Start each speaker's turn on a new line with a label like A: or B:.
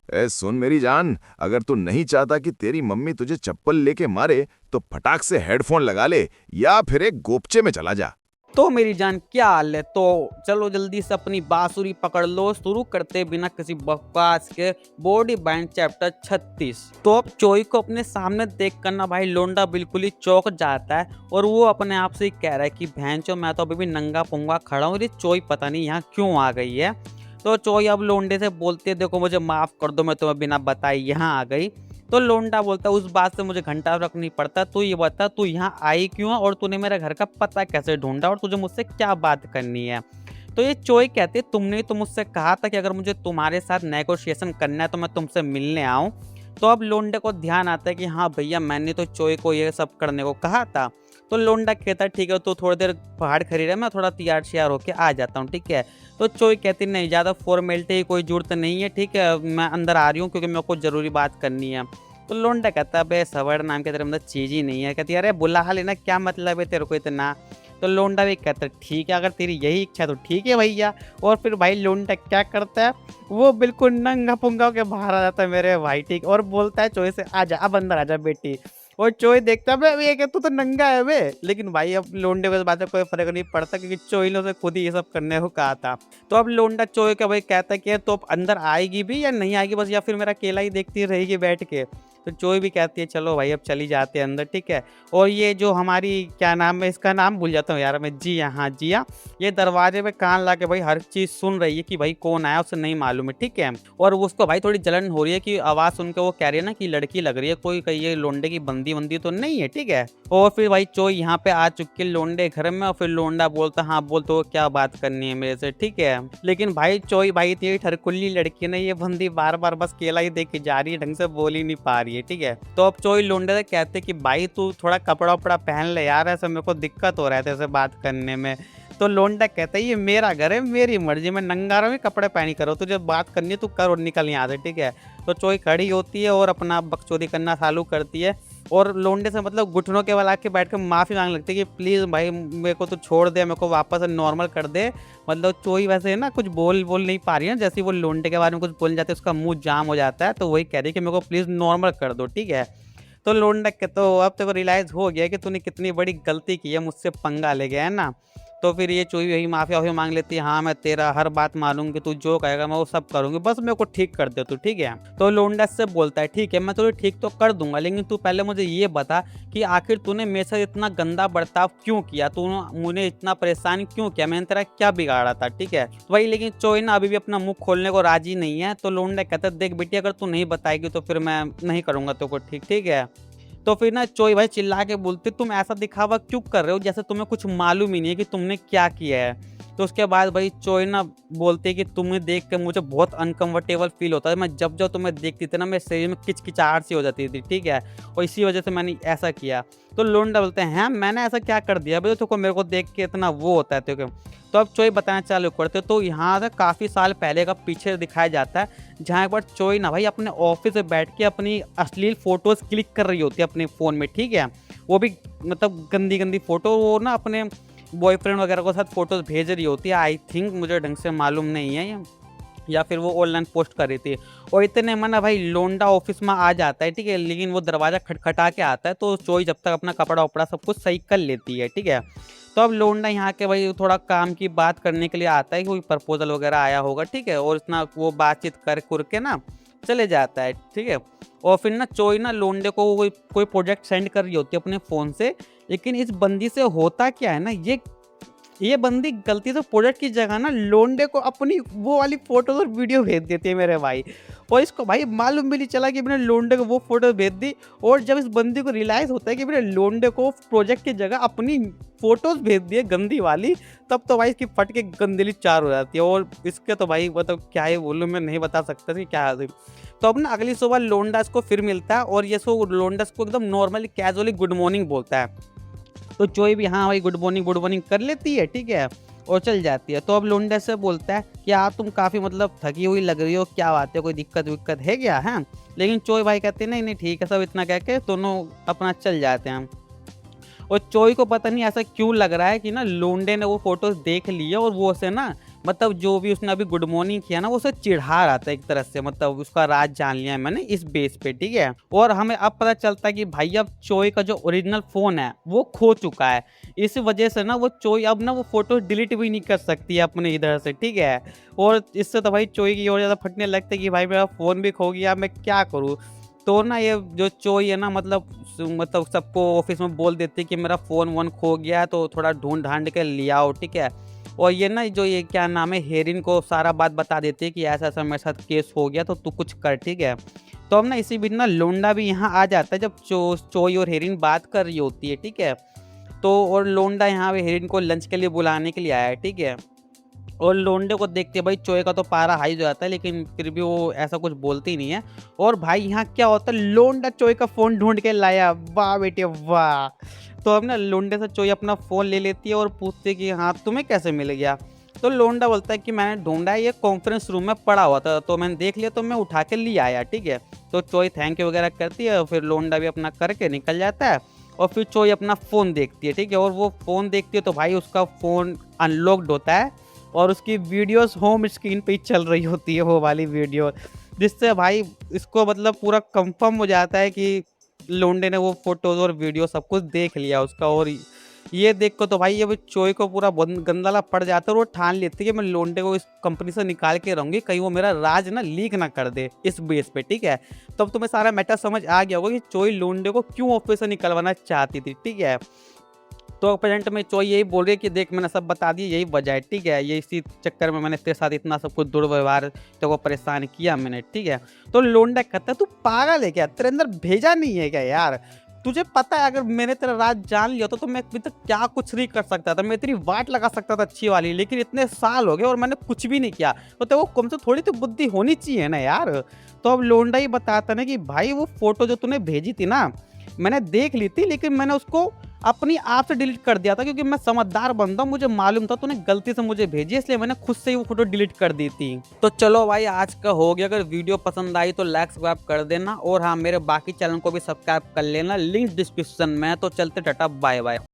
A: ए सुन मेरी जान, अगर तू नहीं चाहता कि तेरी मम्मी तुझे चप्पल लेके मारे तो फटाक से हेडफोन लगा ले या फिर एक गोपचे में चला जा।
B: तो मेरी जान क्या हाल है। तो चलो जल्दी से अपनी बांसुरी पकड़ लो, शुरू करते बिना किसी बकवास के बॉडी बैंड चैप्टर 36। तो अब चोई को अपने सामने देख कर ना भाई लोंडा बिल्कुल ही चौंक जाता है और वो अपने आप से ही कह रहा है कि भैंचो मैं तो अभी भी नंगा पुंगा खड़ा हूँ, ये चोई पता नहीं यहाँ क्यों आ गई है। तो चोई अब लोंडे से बोलते है देखो मुझे माफ कर दो, मैं तुम्हें बिना बताए यहाँ आ गई। तो लोंडा बोलता उस बात से मुझे घंटा फर्क नहीं पड़ता, तू ये बता तू यहाँ आई क्यों है और तूने मेरे घर का पता कैसे ढूंढा और तुझे मुझसे क्या बात करनी है। तो ये चोई कहते तुमने तो मुझसे कहा था कि अगर मुझे तुम्हारे साथ नेगोशिएशन करना है तो मैं तुमसे मिलने आऊँ। तो अब लोंडे को ध्यान आता है कि हाँ भैया मैंने तो चोई को ये सब करने को कहा था। तो लोंडा कहता है ठीक है तो थोड़ी देर बाहर खड़ी रहे, मैं थोड़ा तैयार श्यार होके आ जाता हूँ, ठीक है। तो चोई कहती नहीं ज़्यादा फॉर्मेलिटी की कोई जरूरत नहीं है, ठीक है मैं अंदर आ रही हूँ क्योंकि मेरे को ज़रूरी बात करनी है। तो लोंडा कहता है बे सवर नाम के तेरे अंदर चीज़ ही नहीं है। कहती है अरे बुला लेना, क्या मतलब है तेरे को इतना। तो लोंडा भी कहता है ठीक है अगर तेरी यही इच्छा है तो ठीक है भैया। और फिर भाई लोंडा क्या करता है, वो बिल्कुल नंगा पुंगा के बाहर आ जाता है मेरे भाई, ठीक, और बोलता है चोई से आजा अब अंदर आजा बेटी। और चोई देखता है बे ये क्या तू तो नंगा है बे। लेकिन भाई अब लोंडे को इस बात से कोई फर्क नहीं पड़ता क्योंकि चोई ने उसे खुद ही ये सब करने को कहा था। तो अब लोंडा चोई का भाई कहता है कि तो अब अंदर आएगी भी या नहीं आएगी बस, या फिर मेरा अकेला ही देखती रहेगी बैठ के। तो चोई भी कहती है चलो भाई अब चली जाते हैं अंदर, ठीक है। और ये जो हमारी क्या नाम है, इसका नाम भूल जाता हूँ यार मैं, जिया, हाँ जिया, ये दरवाजे पे कान ला के भाई हर चीज़ सुन रही है कि भाई कौन आया उसे नहीं मालूम है, ठीक है। और उसको भाई थोड़ी जलन हो रही है कि आवाज़ सुन के वो कह रही है ना कि लड़की लग रही है कोई, कहीं ये लोंडे की बंदी वंदी तो नहीं है, ठीक है। और फिर भाई चोई यहाँ पे आ चुकी है लोंडे घर में और फिर लोंडा बोलता हाँ बोल तो क्या बात करनी है मेरे से, ठीक है। लेकिन भाई चोई भाई इतनी ठरकुल्ली लड़की है ना, ये बंदी बार बार बस केला ही देख के जा रही है, ढंग से बोल ही नहीं पा रही है, ठीक है। तो अब चोई लोंडे से कहते कि भाई तू थोड़ा कपड़ा वपड़ा पहन ले यार, ऐसे मेरे को दिक्कत हो रहा है तेरे से बात करने में। तो लोंडा कहता है ये मेरा घर है मेरी मर्जी, मैं नंगा रहा हूँ कपड़े पहनी करो, तुझे बात करनी है तू कर और निकल यहाँ से, ठीक है। तो चोई खड़ी होती है और अपना बकचोदी करना चालू करती है और लोंडे से मतलब घुटनों के बल आके बैठ कर माफ़ी मांगने लगती है कि प्लीज़ भाई मेरे को तो छोड़ दे, मेरे को वापस नॉर्मल कर दे। मतलब चोई वैसे है ना कुछ बोल नहीं पा रही है, जैसे वो लोंडे के बारे में कुछ बोल जाते हैं उसका मुंह जाम हो जाता है, तो वही कह रही है कि मेरे को प्लीज़ नॉर्मल कर दो, ठीक है। तो लोंडा के तो अब तेरे को रियलाइज़ हो गया कि तूने कितनी बड़ी गलती की है, मुझसे पंगा ले गया है ना। तो फिर ये चोई यही माफ़ी वाफ़ी मांग लेती है, हाँ मैं तेरा हर बात मानूंगी, तू जो कहेगा मैं वो सब करूंगी, बस मेरे को ठीक कर दे तू, ठीक है। तो लोंडा से बोलता है ठीक है मैं तुझे ठीक तो कर दूंगा लेकिन तू पहले मुझे ये बता कि आखिर तूने मेरे साथ इतना गंदा बर्ताव क्यों किया, तूने मुझे इतना परेशान क्यों किया, मैंने तेरा क्या बिगाड़ा था, ठीक है। तो वही लेकिन चोई ना अभी भी अपना मुंह खोलने को राजी नहीं है। तो लोंडा कहता है देख बेटी अगर तू नहीं बताएगी तो फिर मैं नहीं करूंगा तो को, ठीक ठीक है। तो फिर ना चोई भाई चिल्ला के बोलते तुम ऐसा दिखावा क्यों कर रहे हो जैसे तुम्हें कुछ मालूम ही नहीं है कि तुमने क्या किया है। तो उसके बाद भाई चोई ना बोलते कि तुम्हें देख कर मुझे बहुत अनकंफर्टेबल फील होता है, मैं जब जब तुम्हें देखती थी ना मेरे शरीर में किचकिचाहट सी हो जाती थी, ठीक है। और इसी वजह से मैंने ऐसा किया। तो लोंडा बोलते हैं मैंने ऐसा क्या कर दिया भाई तो मेरे को देख के इतना वो होता है तो। तो अब चोई बताना चालू करते तो यहाँ से काफ़ी साल पहले का पीछे दिखाया जाता है जहाँ एक बार चोई ना भाई अपने ऑफिस में बैठ के अपनी अश्लील फोटोज़ क्लिक कर रही होती है अपने फ़ोन में, ठीक है। वो भी मतलब गंदी गंदी फ़ोटो, वो ना अपने बॉयफ्रेंड वगैरह के साथ फ़ोटोज़ भेज रही होती है, आई थिंक मुझे ढंग से मालूम नहीं है या फिर वो ऑनलाइन पोस्ट कर रही थी। और इतने में ना भाई लोंडा ऑफिस में आ जाता है, ठीक है, लेकिन वो दरवाज़ा खटखटा के आता है तो चोई जब तक अपना कपड़ा वपड़ा सब कुछ सही कर लेती है, ठीक है। तो अब लोंडा यहाँ के भाई थोड़ा काम की बात करने के लिए आता है, कोई प्रपोजल वगैरह आया होगा, ठीक है, और इतना वो बातचीत कर कुर के ना चले जाता है, ठीक है। और फिर ना चोई ना लोंडे को कोई प्रोजेक्ट सेंड कर रही होती है अपने फ़ोन से। लेकिन इस बंदी से होता क्या है ना, ये बंदी गलती से प्रोजेक्ट की जगह ना लोंडे को अपनी वो वाली फोटोज और वीडियो भेज देती है मेरे भाई। और इसको भाई मालूम भी नहीं चला कि मैंने लोंडे को वो फोटो भेज दी। और जब इस बंदी को रियलाइज़ होता है कि मैंने लोंडे को प्रोजेक्ट की जगह अपनी फोटोज भेज दी है गंदी वाली, तब तो भाई इसकी फट के गंदली चार हो जाती है। और इसके तो भाई मतलब क्या ही बोलूँ, मैं नहीं बता सकता कि क्या है। तो अब ना अगली सुबह लोंडा इसको फिर मिलता है और ये सो लोंडा इसको एकदम नॉर्मली कैजुअली गुड मॉर्निंग बोलता है। तो चोई भी हाँ भाई गुड मॉर्निंग कर लेती है, ठीक है, और चल जाती है। तो अब लोंडे से बोलता है कि हाँ तुम काफ़ी मतलब थकी हुई लग रही हो, क्या बात है, कोई दिक्कत विक्कत है क्या है। लेकिन चोई भाई कहते हैं नहीं नहीं ठीक है सब, इतना कह के दोनों अपना चल जाते हैं। और चोई को पता नहीं ऐसा क्यों लग रहा है कि ना लोंडे ने वो फोटोज देख ली है और वो उसे ना मतलब जो भी उसने अभी गुड मॉर्निंग किया ना वो उसे चिढ़ा रहा था एक तरह से, मतलब उसका राज जान लिया है मैंने इस बेस पे, ठीक है। और हमें अब पता चलता है कि भाई अब चोई का जो ओरिजिनल फोन है वो खो चुका है। इस वजह से ना वो चोई अब ना वो फोटो डिलीट भी नहीं कर सकती है अपने इधर से, ठीक है। और इससे तो भाई चोई की और ज़्यादा फटने लगता है कि भाई मेरा फ़ोन भी खो गया, मैं क्या करूँ। तो ना ये जो चोई है ना, मतलब सबको ऑफिस में बोल देती है कि मेरा फ़ोन वोन खो गया है तो थोड़ा ढूंढ ढांड के ले आओ, ठीक है। और ये ना जो ये क्या नाम है हेरिन को सारा बात बता देती है कि ऐसा ऐसा मेरे साथ केस हो गया तो तू कुछ कर, ठीक है। तो अब ना इसी बीच ना लोंडा भी यहाँ आ जाता है जब चोई और हेरिन बात कर रही होती है, ठीक है। तो और लोंडा यहाँ पे हेरिन को लंच के लिए बुलाने के लिए आया है, ठीक है। और लोंडे को देखते भाई चोए का तो पारा हाई हो जाता है, लेकिन फिर भी वो ऐसा कुछ बोलती नहीं है। और भाई यहाँ क्या होता है, लोंडा चोए का फोन ढूंढ के लाया, वाह बेटे वाह। तो अब ना लोंडे से चोई अपना फोन ले लेती है और पूछती है कि हाँ तुम्हें कैसे मिल गया। तो लोंडा बोलता है कि मैंने ढूंढा है, ये कॉन्फ्रेंस रूम में पड़ा हुआ था तो मैंने देख लिया तो मैं उठा के ले आया, ठीक है। तो चोई थैंक यू वगैरह करती है और फिर लोंडा भी अपना करके निकल जाता है। और फिर चोई अपना फ़ोन देखती है, ठीक है। और वो फ़ोन देखती है तो भाई उसका फ़ोन अनलॉक्ड होता है और उसकी वीडियोस होम स्क्रीन पे ही चल रही होती है वो वाली वीडियो, जिससे भाई इसको मतलब पूरा कंफर्म हो जाता है कि लोंडे ने वो फोटोज और वीडियो सब कुछ देख लिया उसका। और ये देख को तो भाई ये चोई को पूरा गंदाला पड़ जाता है और वो ठान लेती है कि मैं लोंडे को इस कंपनी से निकाल के रहूंगी, कहीं वो मेरा राज ना लीक ना कर दे इस बेस पे, ठीक है। तब तुम्हें सारा मैटर समझ आ गया होगा कि चोई लोंडे को क्यों ऑफिस से निकलवाना चाहती थी, ठीक है। तो प्रेजेंट में चोई यही बोल रही है कि देख मैंने सब बता दिया, यही वजह है, ठीक है। ये इसी चक्कर में मैंने तेरे साथ इतना सब कुछ दुर्व्यवहार तो वो परेशान किया मैंने, ठीक है। तो लोंडा कहता है तू पागल है क्या, तेरे अंदर भेजा नहीं है क्या यार, तुझे पता है अगर मैंने तेरा राज जान लिया तो मैं अभी तक क्या कुछ नहीं कर सकता था, मैं तेरी वाट लगा सकता था अच्छी वाली, लेकिन इतने साल हो गए और मैंने कुछ भी नहीं किया। तो तेरे को कम से थोड़ी तो बुद्धि होनी चाहिए ना यार। तो अब लोंडा ही बताता ना कि भाई वो फोटो जो तूने भेजी थी ना मैंने देख ली थी, लेकिन मैंने उसको अपनी आप से डिलीट कर दिया था क्योंकि मैं समझदार बंदा हूं, मुझे मालूम था तूने गलती से मुझे भेजी, इसलिए मैंने खुद से ही वो फोटो डिलीट कर दी थी। तो चलो भाई आज का हो गया, अगर वीडियो पसंद आई तो लाइक सब्सक्राइब कर देना और हाँ मेरे बाकी चैनल को भी सब्सक्राइब कर लेना, लिंक डिस्क्रिप्शन में। तो चलते टाटा बाय बाय।